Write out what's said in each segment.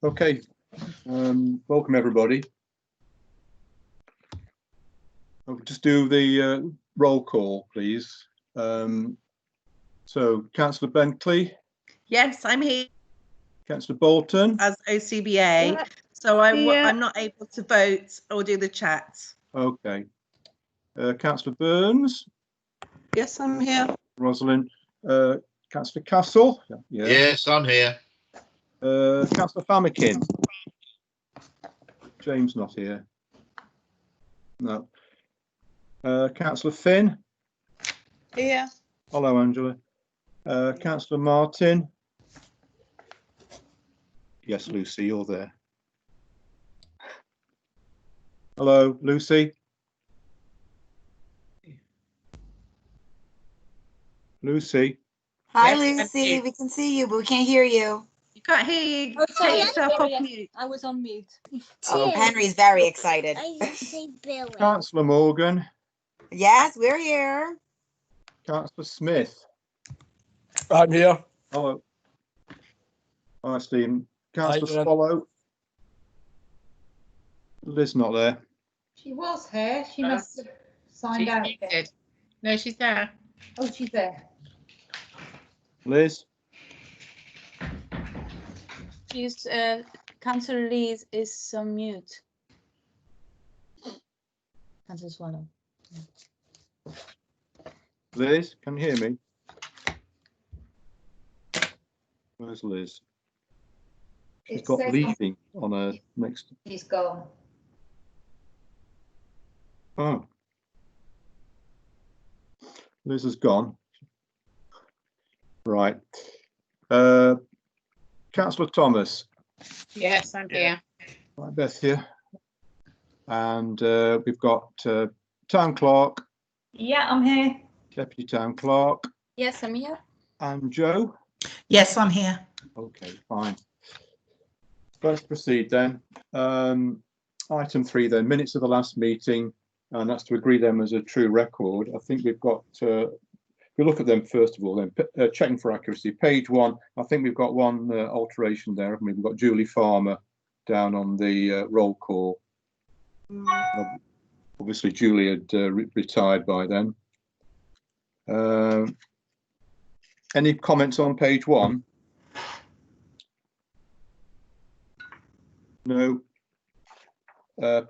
Okay, welcome everybody. I'll just do the roll call, please. So, Councillor Bentley. Yes, I'm here. Councillor Bolton. As OCBA, so I'm not able to vote or do the chat. Okay. Councillor Burns. Yes, I'm here. Rosalind. Councillor Castle. Yeah. Yes, I'm here. Councillor Famikin. James not here. No. Councillor Finn. Here. Hello, Angela. Councillor Martin. Yes, Lucy, you're there. Hello, Lucy. Lucy. Hi, Yes, Lucy. We can see you, but we can't hear you. You can't hear you. Oh, sorry, Take yourself off mute. I was on mute. Oh, Henry's very excited. Councillor Morgan. Yes, we're here. Councillor Smith. I'm here. Hello. Hi, Stephen. Councillor Hi, Swallow. Liz not there. She was here. She must have signed out again. No, she's there. Oh, she's there. Liz. She's Councillor Lees is on mute. Councillor Swallow. Liz, can you hear me? Where's Liz? She's got leaving on her next. She's gone. Oh. Liz has gone. Right. Councillor Thomas. Yes, I'm here. Right, Beth here. And we've got Town Clerk. Yeah, I'm here. Deputy Town Clerk. Yes, I'm here. And Joe. Yes, I'm here. Okay, fine. Let's proceed then. Item 3 then, minutes of the last meeting, and that's to agree them as a true record. I think we've got, if we look at them first of all, then checking for accuracy. Page 1, I think we've got one alteration there, haven't we? We've got Julie Farmer down on the roll call. Obviously, Julie had retired by then. Any comments on page 1? No.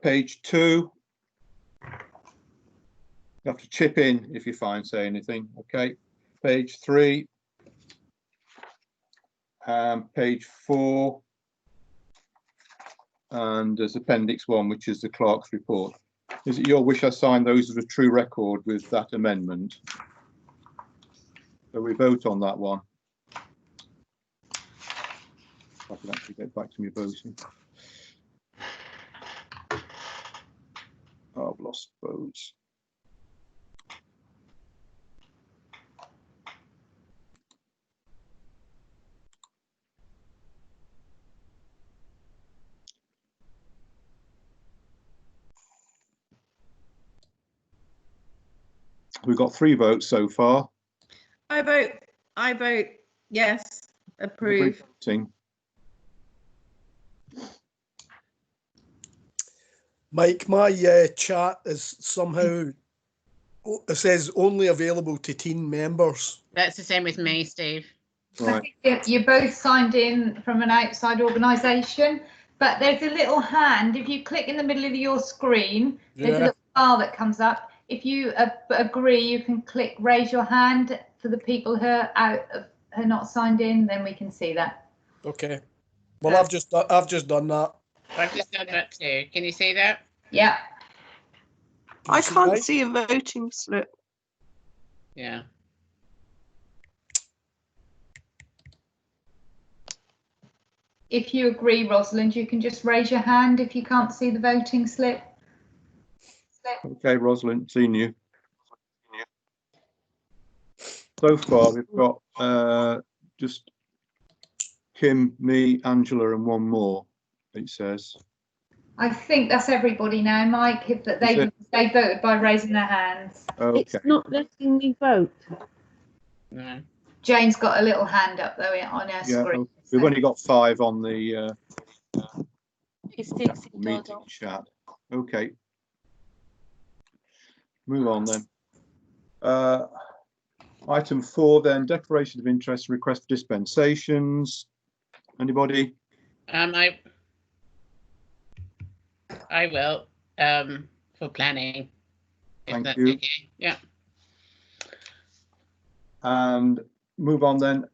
Page 2. You have to chip in if you say anything. Okay. Page 3. Page 4. And there's appendix 1, which is the clerk's report. Is it your wish I sign those as a true record with that amendment? So we vote on that one. I can actually get back to me voting. Oh, I've lost votes. We've got 3 votes so far. I vote yes, approve. Mike, my chat is somehow, it says only available to team members. That's the same with me, Steve. Right. I think you both signed in from an outside organisation, but there's a little hand. If you click in the middle of your screen, there's a little bar that comes up. If you agree, you can click raise your hand for the people who are who are not signed in. Then we can see that. Okay. Well, I've just done that. I've just done that too. Can you see that? Yeah. I can't see a voting slip. Yeah. If you agree, Rosalind, you can just raise your hand if you can't see the voting slip. Okay, Rosalind, seen you. So far, we've got just Kim, me, Angela, and one more, it says. I think that's everybody now, Mike, if that they voted by raising their hands. Okay. It's not letting me vote. No. Jane's got a little hand up though on her screen. Okay. We've only got 5 on the It's 6 in Meeting total. chat. Okay. Move on then. Item 4 then, declaration of interest, request for dispensations. Anybody? I will, for planning. if Thank that's you. okay. Yeah. And move on then.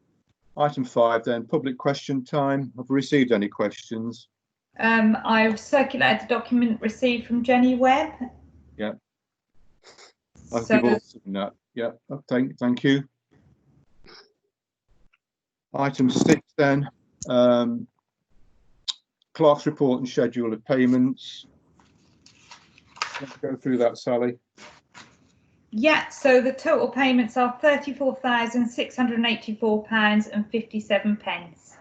Item 5 then, public question time. Have we received any questions? I've circulated the document received from Jenny Webb. Yeah. I think So, you've all seen that. Yeah, thank you. Item 6 then, clerk's report and schedule of payments. Let's go through that, Sally. yeah, so the total payments are £34,684.57.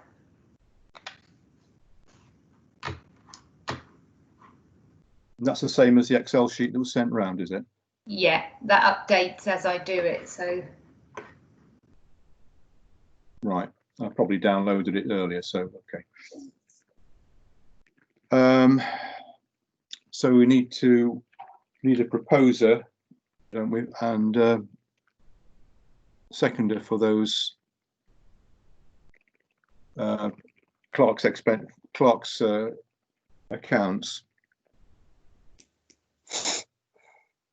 And that's the same as the Excel sheet that was sent round, is it? Yeah, that updates as I do it. So Right, I probably downloaded it earlier, so okay. So we need a proposer, don't we? And seconder for those clerk's accounts.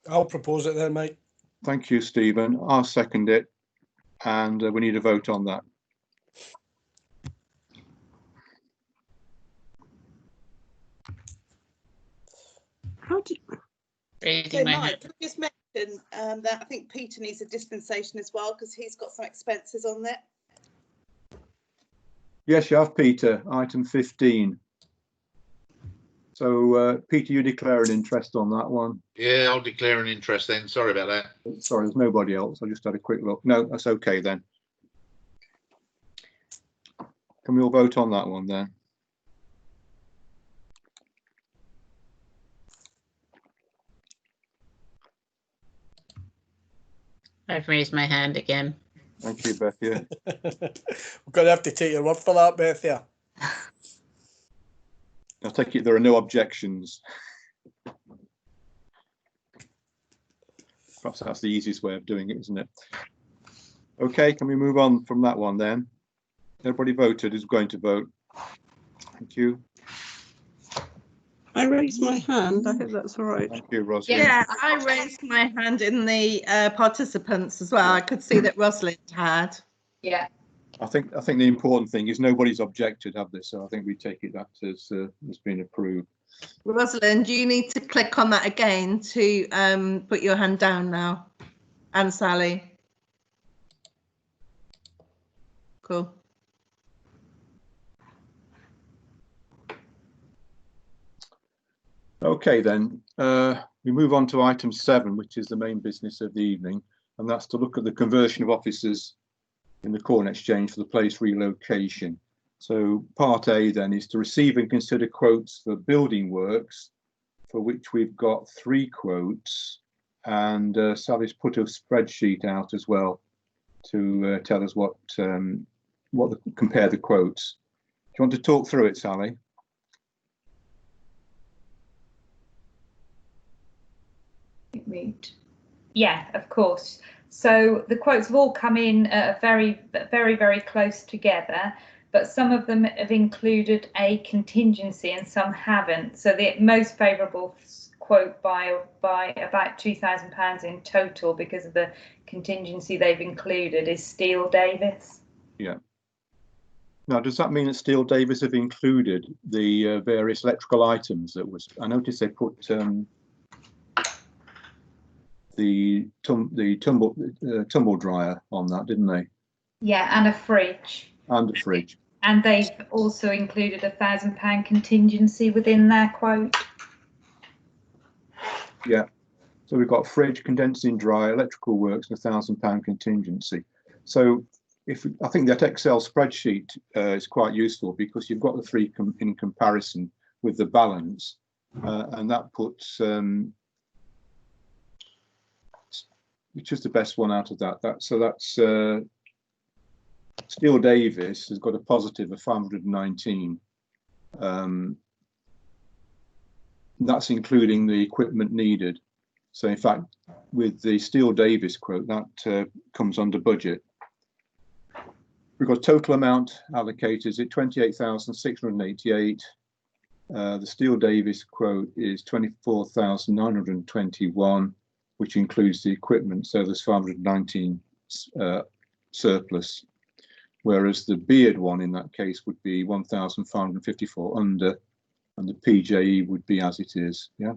I'll propose it then, Mike. Thank you, Stephen. I'll second it, and we need a vote on that. How did Raising So my Mike, hand. can I just mention that I think Peter needs a dispensation as well because he's got some expenses on there. Yes, you have, Peter. Item 15. So, Peter, you declare an interest on that one. Yeah, I'll declare an interest then. Sorry about that. Sorry, there's nobody else. I just had a quick look. No, that's okay then. Can we all vote on that one then? I've raised my hand again. Thank you, Bethia. We're going to have to take your word for that, Bethia. I take it there are no objections. Perhaps that's the easiest way of doing it, isn't it? Okay, can we move on from that one then? Everybody voted, who's going to vote? Thank you. I raised my hand? I hope that's all right. Thank you, Rosalind. Yeah, I raised my hand in the participants as well. I could see that Rosalind had. yeah, I think the important thing is nobody's objected, have they? So I think we take it that as been approved. Rosalind, you need to click on that again to put your hand down now. And Sally. Cool. Okay, then we move on to item 7, which is the main business of the evening, and that's to look at the conversion of offices in the Corn Exchange for the place relocation. So part A then is to receive and consider quotes for building works, for which we've got 3 quotes, and Sally's put a spreadsheet out as well to tell us compare the quotes. Do you want to talk through it, Sally? yeah, of course. So the quotes have all come in very, very close together, but some of them have included a contingency and some haven't. So the most favourable quote by about £2,000 in total because of the contingency they've included is Steele Davis. Yeah. Now, does that mean that Steele Davis have included the various electrical items that was? I noticed they put the tumble dryer on that, didn't they? Yeah, and a fridge. And a fridge. And they've also included £1,000 contingency within their quote. Yeah. So we've got fridge, condensing dryer, electrical works, and £1,000 contingency. So I think that Excel spreadsheet is quite useful because you've got the 3 in comparison with the balance, and that puts which is the best one out of that. That's Steele Davis has got a positive of 519, That's including the equipment needed. So in fact, with the Steele Davis quote, that comes under budget. We've got total amount allocated is at 28,688. The Steele Davis quote is 24,921, which includes the equipment. So there's 519 surplus, whereas the Beard one in that case would be 1,554 under, and the PJE would be as it is. Yeah.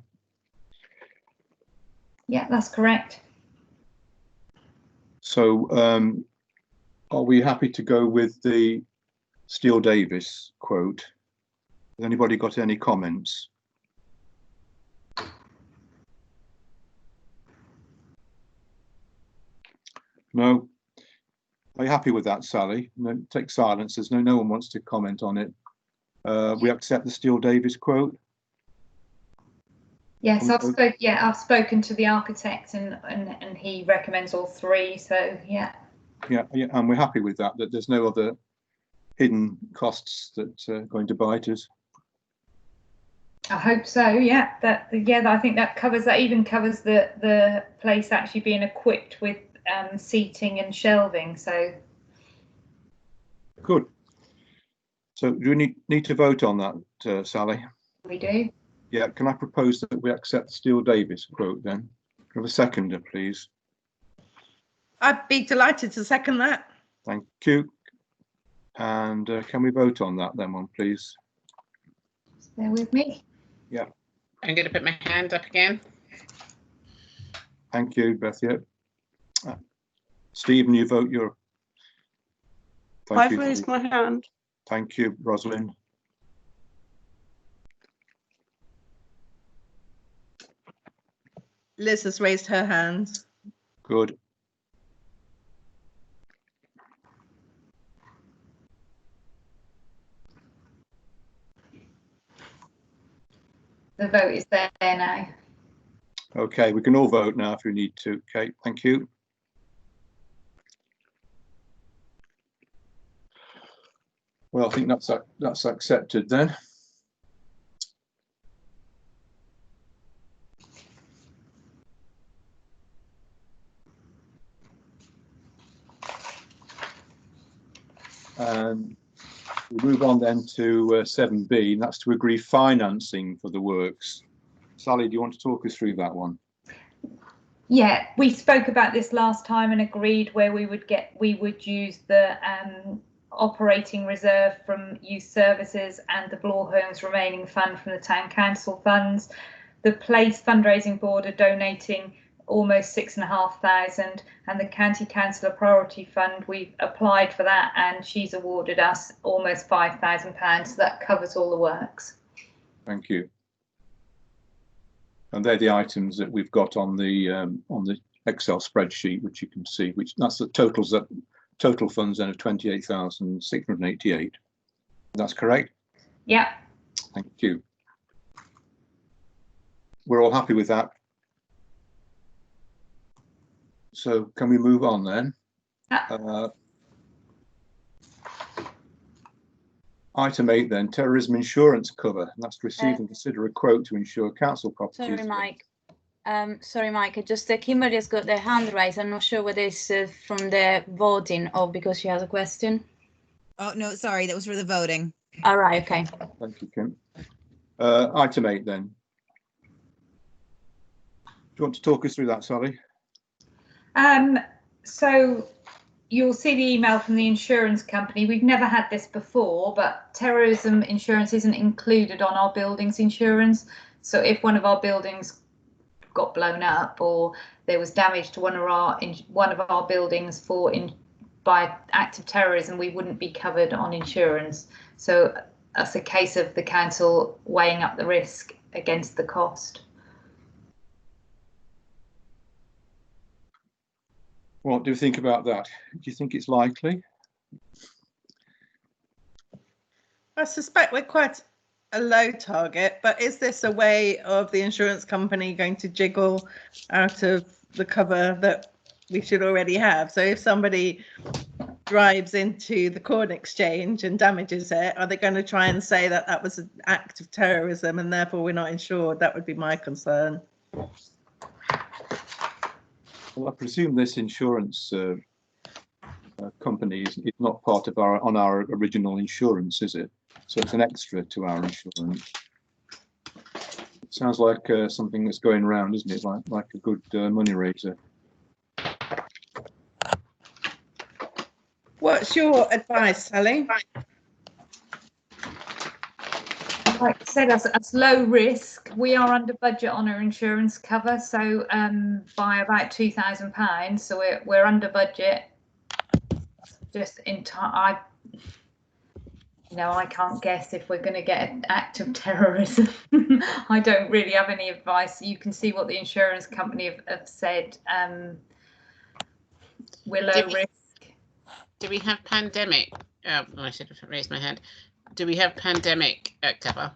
Yeah, that's correct. So are we happy to go with the Steele Davis quote? Has anybody got any comments? No. Are you happy with that, Sally? No, take silence. There's no one wants to comment on it. We accept the Steele Davis quote. Yes, I've spoken to the architect and he recommends all three. So yeah. Yeah, and we're happy with that. That there's no other hidden costs that are going to bite us. I hope so. Yeah, I think that covers that. Even covers the place actually being equipped with seating and shelving. So good. So do we need to vote on that, Sally? We do. Yeah. Can I propose that we accept the Steele Davis quote then? Can I have a seconder, please? I'd be delighted to second that. Thank you. And can we vote on that then, one, please? Bear with me. Yeah. I'm going to put my hand up again. Thank you, Bethia. Stephen, you vote your. I've raised my hand. Thank you, Rosalind. Liz has raised her hand. Good. The vote is there now. Okay, we can all vote now if we need to. Okay, thank you. Well, I think that's accepted then. And we move on then to 7B, and that's to agree financing for the works. Sally, do you want to talk us through that one? Yeah, we spoke about this last time and agreed where we would use the operating reserve from youth services and the Bloor Homes remaining fund from the town council funds. The place fundraising board are donating almost 6,500, and the county councillor priority fund, we've applied for that and she's awarded us almost £5,000, so that covers all the works. Thank you. And they're the items that we've got on the Excel spreadsheet, which you can see, which that's the total funds then of 28,688. That's correct? Yeah. Thank you. We're all happy with that. So can we move on then? Item 8 then, terrorism insurance cover. And that's to receive and consider a quote to insure council properties. Sorry, Mike. Sorry, Mike. Just Kimberly has got their hand raised. I'm not sure whether it's from the voting or because she has a question. Oh, no, sorry. That was for the voting. All right. Okay. Thank you, Kim. Item 8 then. Do you want to talk us through that, Sally? So you'll see the email from the insurance company. We've never had this before, but terrorism insurance isn't included on our buildings insurance. So if one of our buildings got blown up or there was damage to one of our buildings by act of terrorism, we wouldn't be covered on insurance. So that's a case of the council weighing up the risk against the cost. What do you think about that? Do you think it's likely? I suspect we're quite a low target, but is this a way of the insurance company going to jiggle out of the cover that we should already have? So if somebody drives into the corn exchange and damages it, are they going to try and say that that was an act of terrorism and therefore we're not insured? That would be my concern. Well, I presume this insurance company is not part of our original insurance, is it? So it's an extra to our insurance. It sounds like something that's going around, isn't it? Like a good money raiser. What's your advice, Sally? Like I said, as low risk, we are under budget on our insurance cover, so by about £2,000. So we're under budget. Just in time, I can't guess if we're going to get an act of terrorism. I don't really have any advice. You can see what the insurance company have said. We're low risk. Do we have pandemic? I should have raised my hand. Do we have pandemic cover?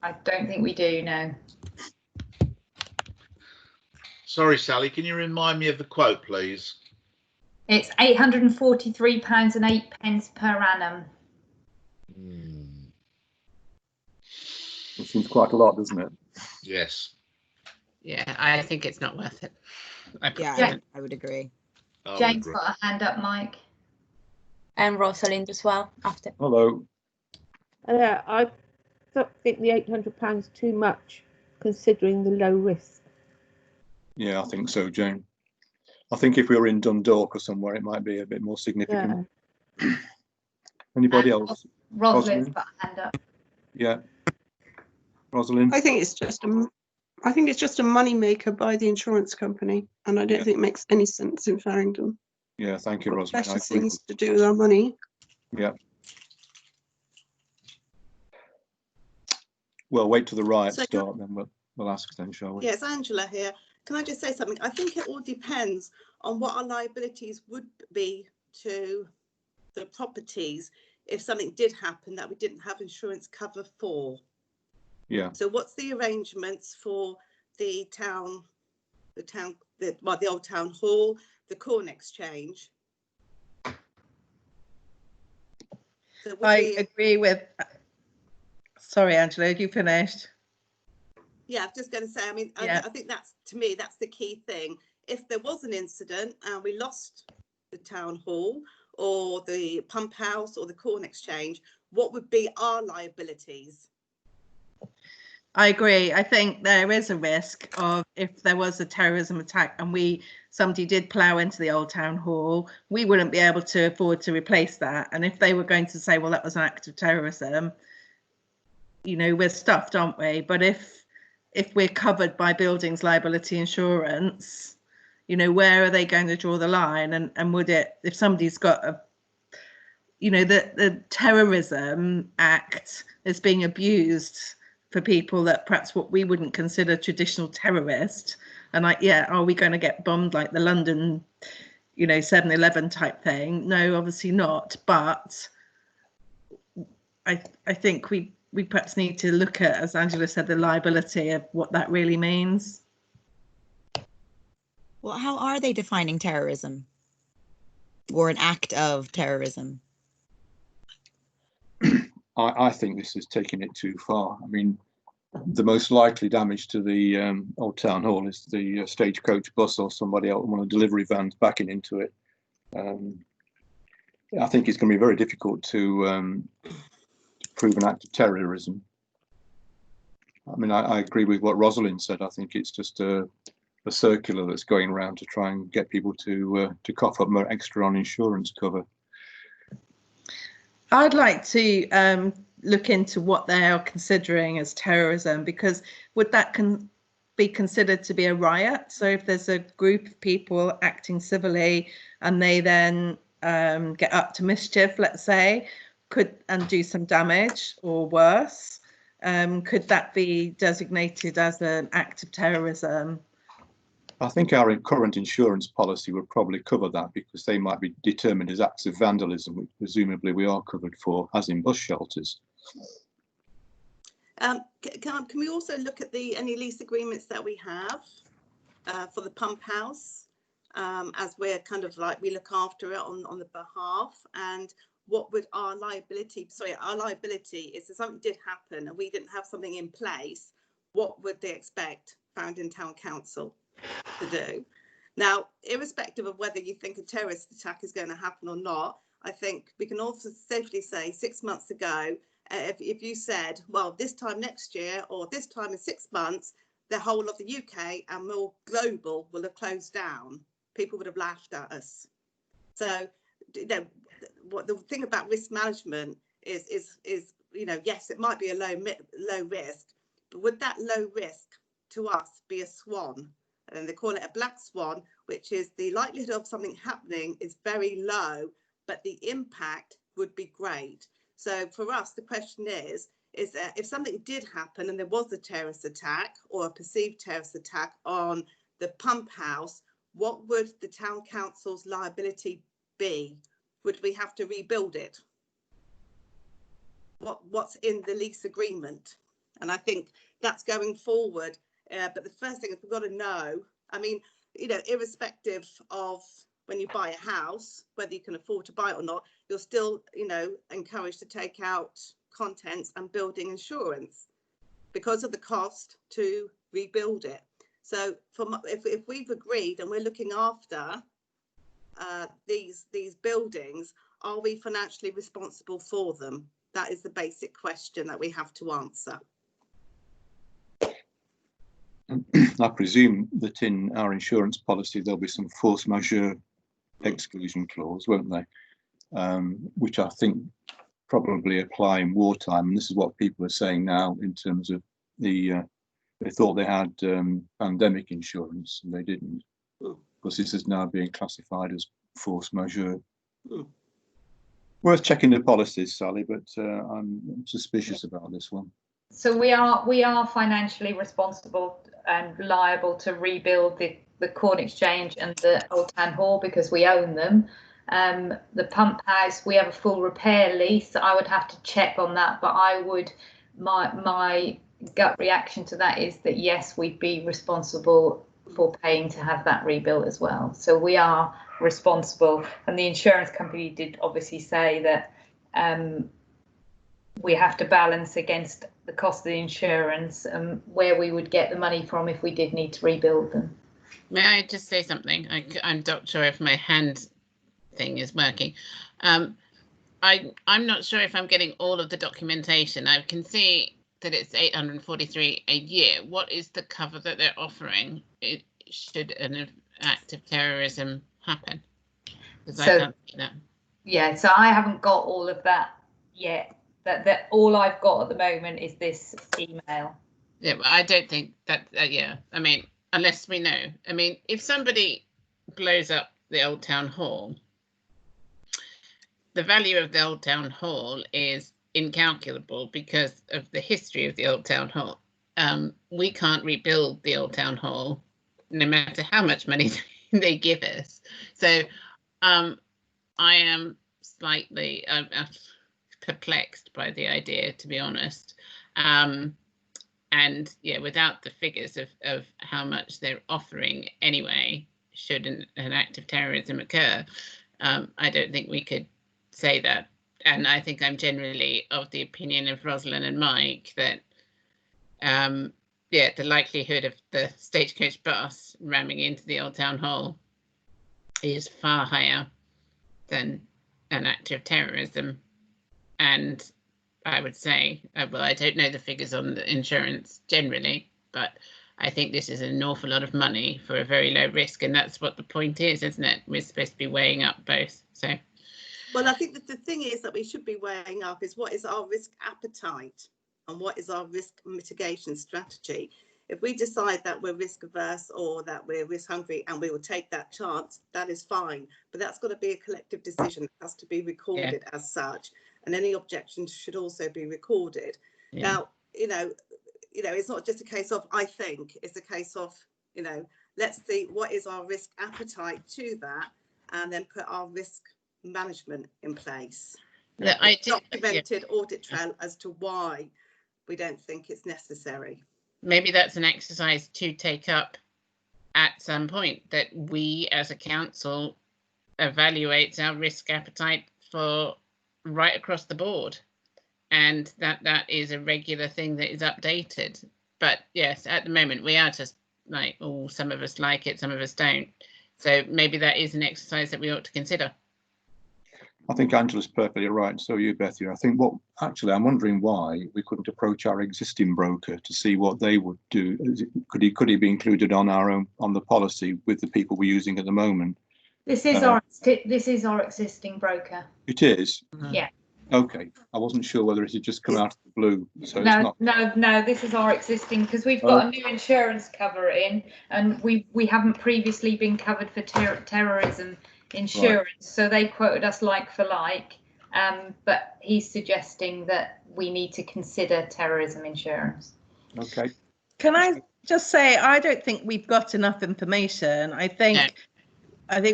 I don't think we do, no. Sorry, Sally, can you remind me of the quote, please? It's £843.08 per annum. It seems quite a lot, doesn't it? Yes. Yeah, I think it's not worth it. Yeah, I would agree. Jane's got a hand up, Mike. And Rosalind as well after. Hello. I think the £800 is too much considering the low risk. Yeah, I think so, Jane. I think if we were in Dundalk or somewhere, it might be a bit more significant. Yeah. Anybody else? Rosalind's got a hand up. Yeah. Rosalind? I think it's just a money maker by the insurance company, and I don't think it makes any sense in Farringdon. Yeah, thank you, Rosalind. Better things to do with our money. Yeah. Well, wait till the riots start, then we'll ask then, shall we? Yes, Angela here. Can I just say something? I think it all depends on what our liabilities would be to the properties if something did happen that we didn't have insurance cover for. Yeah. So what's the arrangements for the old town hall, the corn exchange? So I agree with. Sorry, Angela, you finished? Yeah, I was just going to say, I mean, yeah. I think that's, to me, that's the key thing. If there was an incident and we lost the town hall or the pump house or the corn exchange, what would be our liabilities? I agree. I think there is a risk of if there was a terrorism attack and somebody did plough into the old town hall, we wouldn't be able to afford to replace that. And if they were going to say, well, that was an act of terrorism, we're stuffed, aren't we? But if we're covered by buildings liability insurance, where are they going to draw the line? And would it, if somebody's got the Terrorism Act is being abused for people that perhaps what we wouldn't consider traditional terrorist, and are we going to get bombed like the London 7-11 type thing? No, obviously not, but I think we perhaps need to look at, as Angela said, the liability of what that really means. Well, how are they defining terrorism or an act of terrorism? I think this is taking it too far. I mean, the most likely damage to the old town hall is the stagecoach bus or somebody else, one of the delivery vans backing into it. I think it's going to be very difficult to prove an act of terrorism. I mean, I agree with what Rosalind said. I think it's just a circular that's going around to try and get people to cough up more extra on insurance cover. I'd like to look into what they are considering as terrorism, because would that be considered to be a riot? So if there's a group of people acting civilly and they then get up to mischief, let's say, and do some damage or worse, could that be designated as an act of terrorism? I think our current insurance policy would probably cover that, because they might be determined as acts of vandalism, which presumably we are covered for, as in bus shelters. Can we also look at any lease agreements that we have for the pump house? as we're kind of like, we look after it on the behalf. And what would our liability is if something did happen and we didn't have something in place, what would they expect Farringdon Town Council to do? Now, irrespective of whether you think a terrorist attack is going to happen or not, I think we can also safely say 6 months ago, if you said, well, this time next year or this time in 6 months, the whole of the UK and more global will have closed down, people would have laughed at us. So, you know, what the thing about risk management is you know, yes, it might be a low risk, but would that low risk to us be a swan? And they call it a black swan, which is the likelihood of something happening is very low, but the impact would be great. So for us, the question is that if something did happen and there was a terrorist attack or a perceived terrorist attack on the pump house, what would the town council's liability be? Would we have to rebuild it? What's in the lease agreement? And I think that's going forward. But the first thing is we've got to know, I mean, you know, irrespective of when you buy a house, whether you can afford to buy it or not, you're still, you know, encouraged to take out contents and building insurance because of the cost to rebuild it. So if we've agreed and we're looking after these buildings, are we financially responsible for them? That is the basic question that we have to answer. I presume that in our insurance policy there'll be some force majeure exclusion clause, won't they? Which I think probably apply in wartime. And this is what people are saying now in terms of the they thought they had pandemic insurance and they didn't, because this is now being classified as force majeure. Worth checking the policies, Sally, but I'm suspicious about this one. So we are financially responsible and liable to rebuild the Corn Exchange and the Old Town Hall because we own them. The pump house, we have a full repair lease. I would have to check on that, but I would, my gut reaction to that is that yes, we'd be responsible for paying to have that rebuilt as well. So we are responsible, and the insurance company did obviously say that we have to balance against the cost of the insurance and where we would get the money from if we did need to rebuild them. May I just say something? I'm not sure if my hand thing is working. I'm not sure if I'm getting all of the documentation. I can see that it's 843 a year. What is the cover that they're offering should an act of terrorism happen? Because I can't see that. Yeah, so I haven't got all of that yet. That all I've got at the moment is this email. Yeah, but I don't think that. Yeah, I mean, unless we know. I mean, if somebody blows up the Old Town Hall, the value of the Old Town Hall is incalculable because of the history of the Old Town Hall. We can't rebuild the Old Town Hall, no matter how much money they give us. So, I am slightly perplexed by the idea, to be honest. And yeah, without the figures of how much they're offering anyway, should an act of terrorism occur, I don't think we could say that. And I think I'm generally of the opinion of Rosalind and Mike that, yeah, the likelihood of the stagecoach bus ramming into the Old Town Hall is far higher than an act of terrorism. And I would say, well, I don't know the figures on the insurance generally, but I think this is an awful lot of money for a very low risk. And that's what the point is, isn't it? We're supposed to be weighing up both. So, well, I think that the thing is that we should be weighing up is what is our risk appetite and what is our risk mitigation strategy. If we decide that we're risk averse or that we're risk hungry and we will take that chance, that is fine. But that's got to be a collective decision. It has to be recorded as such. And any objections should also be recorded. Now, you know, it's not just a case of I think, it's a case of, you know, let's see what is our risk appetite to that and then put our risk management in place. Documented audit trail as to why we don't think it's necessary. Maybe that's an exercise to take up at some point that we as a council evaluates our risk appetite for right across the board, and that is a regular thing that is updated. But yes, at the moment we are just like, oh, some of us like it, some of us don't. So maybe that is an exercise that we ought to consider. I think Angela's perfectly right. So you, Bethia. I think I'm wondering why we couldn't approach our existing broker to see what they would do. Could he be included on the policy with the people we're using at the moment? This is our existing broker. It is. Yeah. Okay. I wasn't sure whether it had just come out of the blue. So it's not. No. This is our existing, because we've got a new insurance cover in, and we haven't previously been covered for terrorism insurance, right. So they quoted us like for like, but he's suggesting that we need to consider terrorism insurance. Okay. Can I just say, I don't think we've got enough information. I think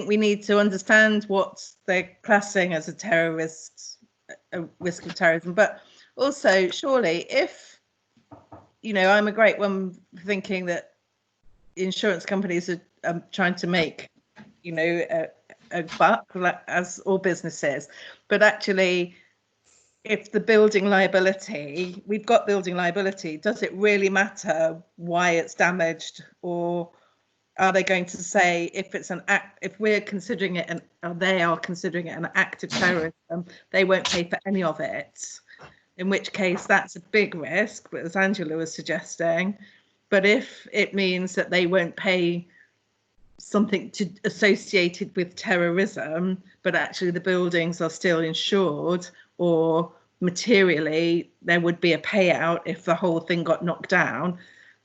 we need to understand what they're classing as a risk of terrorism, but also surely if, I'm a great one thinking that insurance companies are trying to make, a buck, as all businesses, but actually if the building liability, we've got building liability, does it really matter why it's damaged? Or are they going to say if we're considering it or they are considering it an act of terrorism, they won't pay for any of it, in which case that's a big risk, as Angela was suggesting. But if it means that they won't pay something associated with terrorism, but actually the buildings are still insured, or materially there would be a payout if the whole thing got knocked down,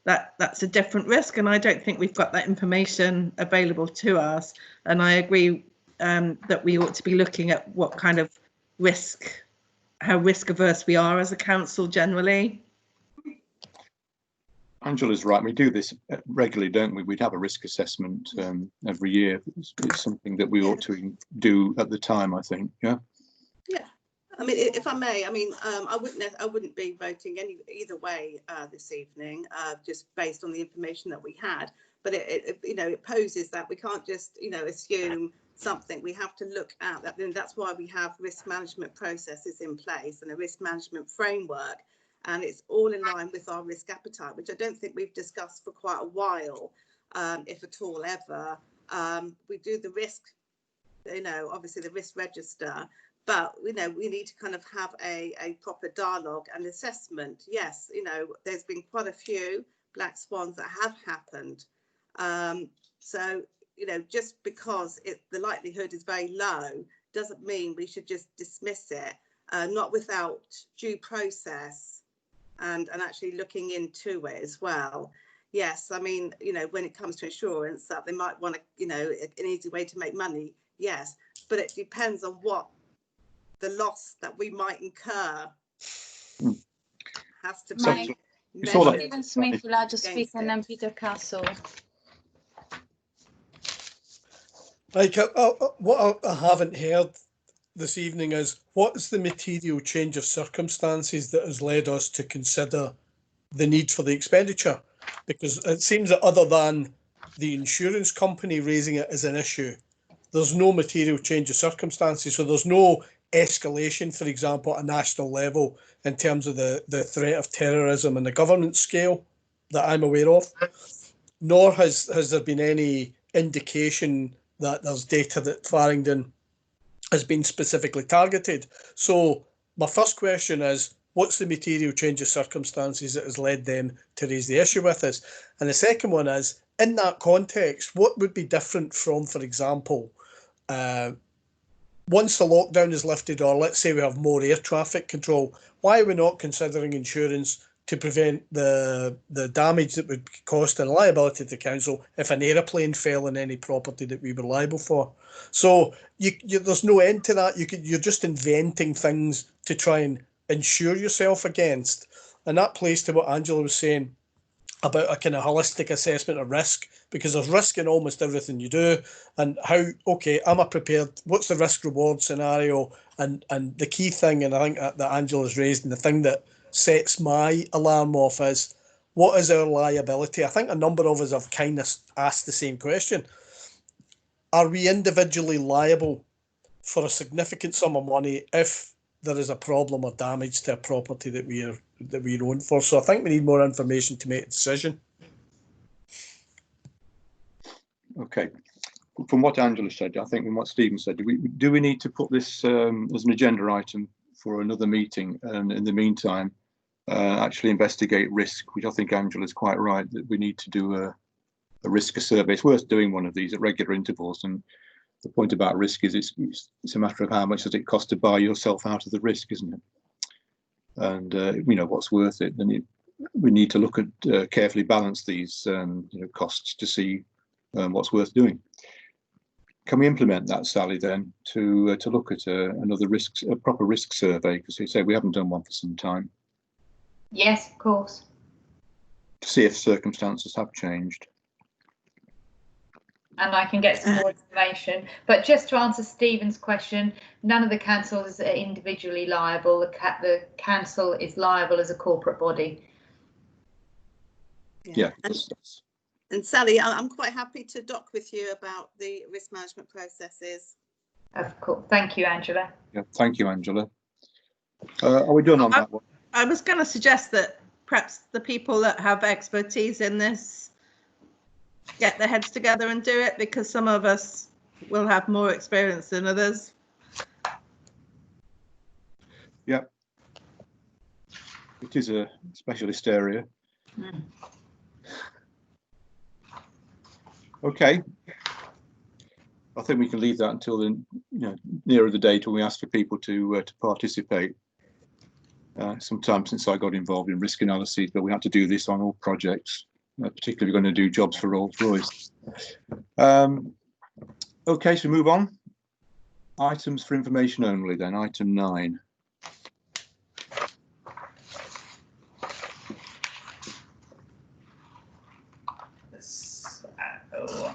that's a different risk. And I don't think we've got that information available to us. And I agree that we ought to be looking at what kind of how risk averse we are as a council generally. Angela's right. We do this regularly, don't we? We'd have a risk assessment every year. It's something that we ought to do at the time, I think. Yeah. Yeah. I mean, if I may, I wouldn't be voting either way this evening, just based on the information that we had. But it poses that we can't just assume something. We have to look at that. And that's why we have risk management processes in place and a risk management framework. And it's all in line with our risk appetite, which I don't think we've discussed for quite a while, if at all ever. We do the risk, obviously the risk register, but we need to kind of have a proper dialogue and assessment. Yes, there's been quite a few black swans that have happened. So just because the likelihood is very low doesn't mean we should just dismiss it, not without due process. And actually looking into it as well. Yes, when it comes to insurance, that they might want an easy way to make money. Yes, but it depends on what the loss that we might incur has to be. Stephen Smith will just speak, and then Peter Castle. Like, what I haven't heard this evening is, what is the material change of circumstances that has led us to consider the need for the expenditure? Because it seems that other than the insurance company raising it as an issue, there's no material change of circumstances. So there's no escalation, for example, at a national level in terms of the threat of terrorism and the government scale that I'm aware of. Nor has there been any indication that there's data that Farringdon has been specifically targeted. So my first question is, what's the material change of circumstances that has led them to raise the issue with us? And the second one is, in that context, what would be different from, for example, once the lockdown is lifted, or let's say we have more air traffic control, why are we not considering insurance to prevent the damage that would cost and liability to the council if an aeroplane fell on any property that we were liable for? So there's no end to that. You're just inventing things to try and insure yourself against. And that plays to what Angela was saying about a kind of holistic assessment of risk, because there's risk in almost everything you do. And how, okay, am I prepared? What's the risk reward scenario? And the key thing, and I think that Angela's raised, and the thing that sets my alarm off is, what is our liability? I think a number of us have kind of asked the same question. Are we individually liable for a significant sum of money if there is a problem or damage to a property that we own for? So I think we need more information to make a decision. Okay. From what Angela said, I think, and what Stephen said, do we need to put this as an agenda item for another meeting, and in the meantime actually investigate risk, which I think Angela's quite right, that we need to do a risk survey. It's worth doing one of these at regular intervals, and the point about risk is it's a matter of how much does it cost to buy yourself out of the risk, isn't it? And you know, what's worth it. Then we need to look at carefully balance these you know, costs to see what's worth doing. Can we implement that, Sally, then to look at another a proper risk survey? Because you say we haven't done one for some time. Yes, of course. To see if circumstances have changed. And I can get some more information. But just to answer Stephen's question, none of the councils are individually liable. The council is liable as a corporate body. Yeah. And Sally, I'm quite happy to doc with you about the risk management processes. Of course. Thank you, Angela. Yeah, thank you, Angela. Are we done on that one? I was going to suggest that perhaps the people that have expertise in this get their heads together and do it, because some of us will have more experience than others. Yeah. It is a specialist area. Mm. Okay. I think we can leave that until the nearer the date when we ask for people to participate. Sometime since I got involved in risk analysis, but we have to do this on all projects, particularly if we're going to do jobs for Rolls-Royce. Okay, so move on. Items for information only then, item 9.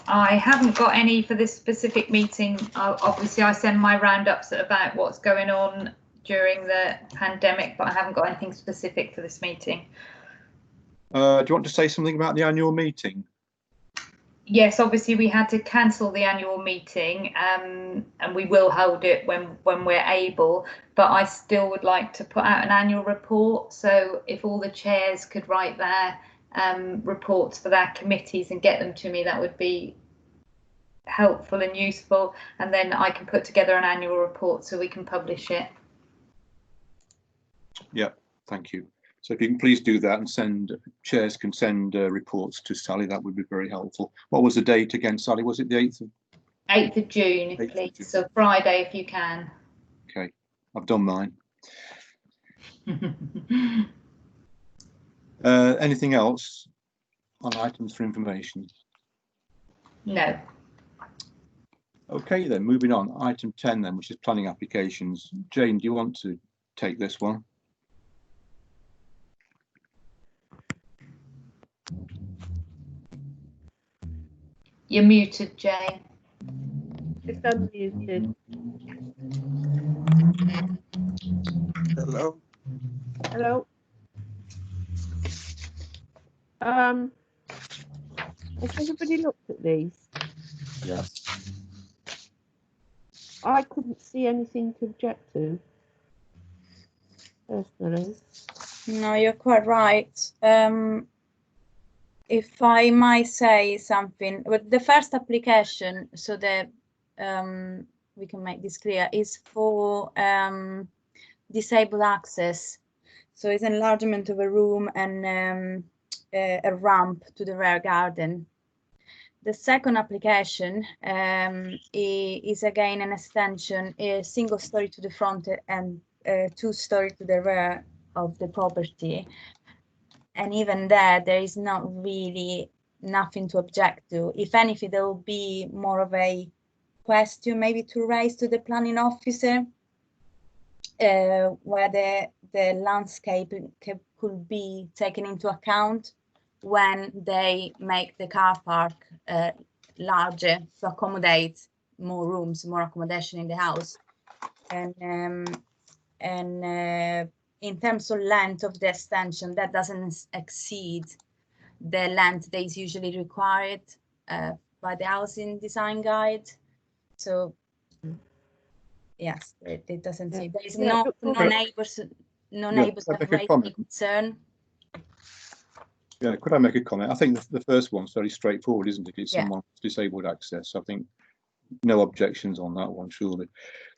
I haven't got any for this specific meeting. Obviously, I send my roundups about what's going on during the pandemic, but I haven't got anything specific for this meeting. Do you want to say something about the annual meeting? Yes, obviously we had to cancel the annual meeting, and we will hold it when we're able, but I still would like to put out an annual report. So if all the chairs could write their reports for their committees and get them to me, that would be helpful and useful, and then I can put together an annual report so we can publish it. Yeah, thank you. So if you can please do that and chairs can send reports to Sally, that would be very helpful. What was the date again, Sally? Was it the 8th of? 8th of June, 8th please. Of June. So Friday, if you can. Okay, I've done mine. Anything else on items for information? No. Okay, then moving on. Item 10 then, which is planning applications. Jane, do you want to take this one? You're muted, Jane. Just unmuted. Hello. Hello. Has everybody looked at these? Yes. I couldn't see anything to object to, personally. No, you're quite right. If I might say something, but the first application, so that we can make this clear, is for disabled access. So it's enlargement of a room and a ramp to the rear garden. The second application is again an extension, a single story to the front and 2-story to the rear of the property. And even there is not really nothing to object to. If anything, there will be more of a question maybe to raise to the planning officer, where the landscape could be taken into account when they make the car park larger to accommodate more rooms, more accommodation in the house. And in terms of length of the extension, that doesn't exceed the length that is usually required by the housing design guide. So yes, it doesn't say there is no neighbors have raised any concern. Yeah, could I make a comment? I think the first one's very straightforward, isn't it? It's Yeah. someone's disabled access. I think no objections on that one, surely.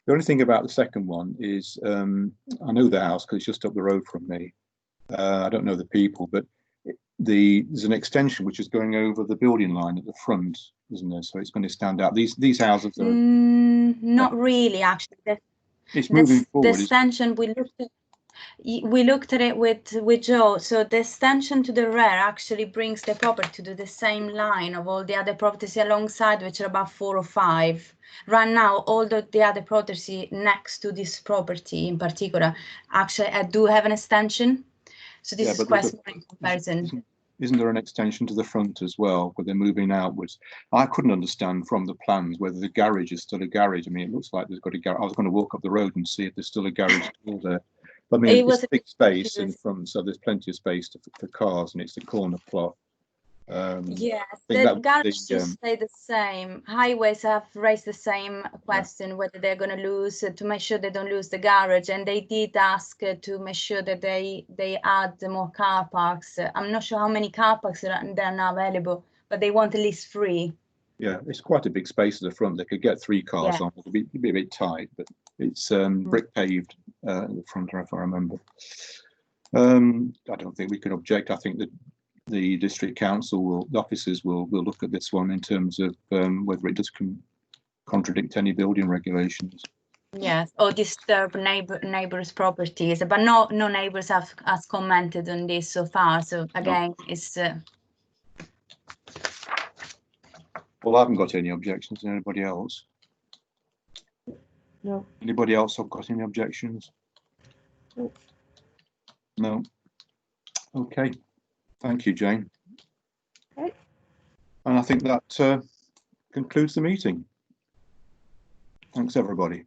The only thing about the second one is I know the house because it's just up the road from me. I don't know the people, but there's an extension which is going over the building line at the front, isn't there? So it's going to stand out. These houses are not really, actually. It's moving forward. The extension we looked at it with Joe. So the extension to the rear actually brings the property to the same line of all the other properties alongside, which are about 4 or 5. Right now, all the other property next to this property in particular, actually I do have an extension. So this is quite small in comparison. Isn't there an extension to the front as well, where they're moving outwards? I couldn't understand from the plans whether the garage is still a garage. I mean, it looks like there's got a garage. I was going to walk up the road and see if there's still a garage still there. But I mean, it's a big space in front, so there's plenty of space for cars, and it's the corner plot. Yes, the garages just stay the same. Highways have raised the same question, whether they're going to lose, to make sure they don't lose the garage, and they did ask to make sure that they add more car parks. I'm not sure how many car parks there are now available, but they want at least 3. Yeah, it's quite a big space at the front. They could get 3 cars on. It'd be a bit tight, but it's brick paved at the front, if I remember. I don't think we could object. I think that the district council the officers will look at this one in terms of whether it does contradict any building regulations. Yes, or disturb neighbors' properties, but no neighbors have commented on this so far. So again, it's. Well, I haven't got any objections. Anybody else? No. Anybody else have got any objections? No. No. Okay. Thank you, Jane. Okay. And I think that concludes the meeting. Thanks, everybody.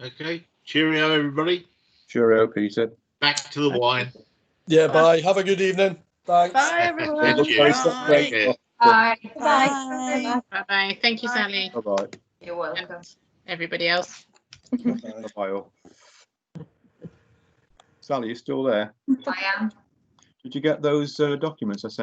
Okay. Cheerio, everybody. Cheerio, Peter. Back to the wine. Yeah, bye. Have a good evening. Thanks. Bye, everyone. Thank you. Bye. Bye. Bye. Bye-bye. Thank you, Sally. Bye-bye. You're welcome. Everybody else. Bye-bye all. Sally, you still there? I am. Did you get those documents I sent?